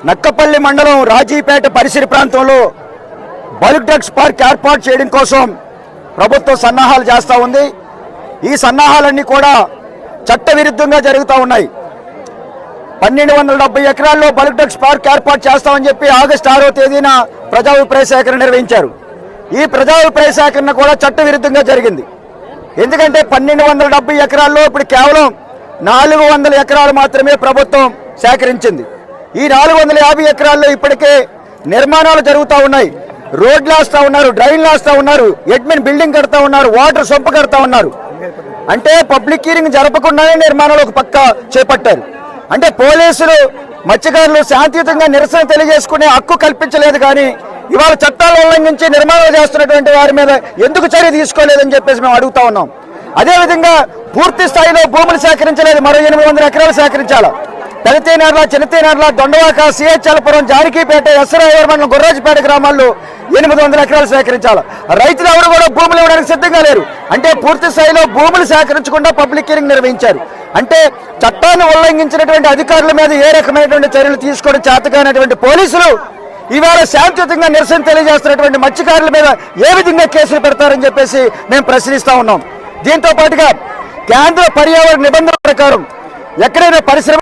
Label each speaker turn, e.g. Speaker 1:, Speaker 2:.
Speaker 1: నక్కపల్లి మండలం రాజీపేట పరిసర ప్రాంతంలో బల్క్ డ్రగ్స్ పార్క్ ఏర్పాటు చేయడం కోసం ప్రభుత్వం సన్నాహాలు చేస్తూ ఉంది. ఈ సన్నాహాలన్నీ కూడా చట్టవిరుద్ధంగా జరుగుతూ ఉన్నాయి. 1270 ఎకరాల్లో బల్క్ డ్రగ్స్ పార్క్ ఏర్పాటు చేస్తామని చెప్పి ఆగస్టు 6వ తేదీన ప్రజాభిప్రాయ సేకరణ నిర్వహించారు. ఈ ప్రజాభిప్రాయ సేకరణ కూడా చట్టవిరుద్ధంగా జరిగింది. ఎందుకంటే 1270 ఎకరాల్లో ఇప్పుడు కేవలం 400 ఎకరాలు మాత్రమే ప్రభుత్వం సేకరించింది. ఈ 450 ఎకరాల్లో ఇప్పటికే నిర్మాణాలు జరుగుతూ ఉన్నాయి. రోడ్లు వేస్తూ ఉన్నారు, డ్రైన్లు వేస్తూ ఉన్నారు, అడ్మిన్ బిల్డింగ్ కడతా ఉన్నారు, వాటర్ సొంపు కడతా ఉన్నారు. అంటే పబ్లిక్ హీరింగ్ జరపకుండానే నిర్మాణాలు ఒక పక్క చేపట్టారు. అంటే పోలీసులు మత్స్యకారులు శాంతియుతంగా నిరసన తెలియజేసుకునే హక్కు కల్పించలేదు. కానీ ఇవాళ చట్టాలు ఉల్లంఘించి నిర్మాణాలు చేస్తున్నటువంటి వారి మీద ఎందుకు చర్య తీసుకోలేదని చెప్పేసి మేము అడుగుతా ఉన్నాం. అదేవిధంగా పూర్తి స్థాయిలో భూములు సేకరించలేదు. మరో 800 ఎకరాలు సేకరించాలి. పెదతేనార్ల, చిన్నతేనార్ల, దొండవాక, సిహెచ్ఎల్పురం, జానకీపేట, ఎస్ఆర్ఐ మండలం, గుర్రాజపేట గ్రామాల్లో 800 ఎకరాలు సేకరించాలి. రైతులు ఎవరు కూడా భూములు ఇవ్వడానికి సిద్ధంగా లేరు. అంటే పూర్తి స్థాయిలో భూములు సేకరించకుండా పబ్లిక్ హీరింగ్ నిర్వహించారు. అంటే చట్టాన్ని ఉల్లంఘించినటువంటి అధికారుల మీద ఏ రకమైనటువంటి చర్యలు తీసుకోవడం చేతగానటువంటి పోలీసులు ఇవాళ శాంతియుతంగా నిరసన తెలియజేస్తున్నటువంటి మత్స్యకారుల మీద ఏ విధంగా కేసులు పెడతారని చెప్పేసి మేము ప్రశ్నిస్తా ఉన్నాం. దీంతో పాటుగా కేంద్ర పర్యావరణ నిబంధనల ప్రకారం ఎక్కడైనా పరిశ్రమ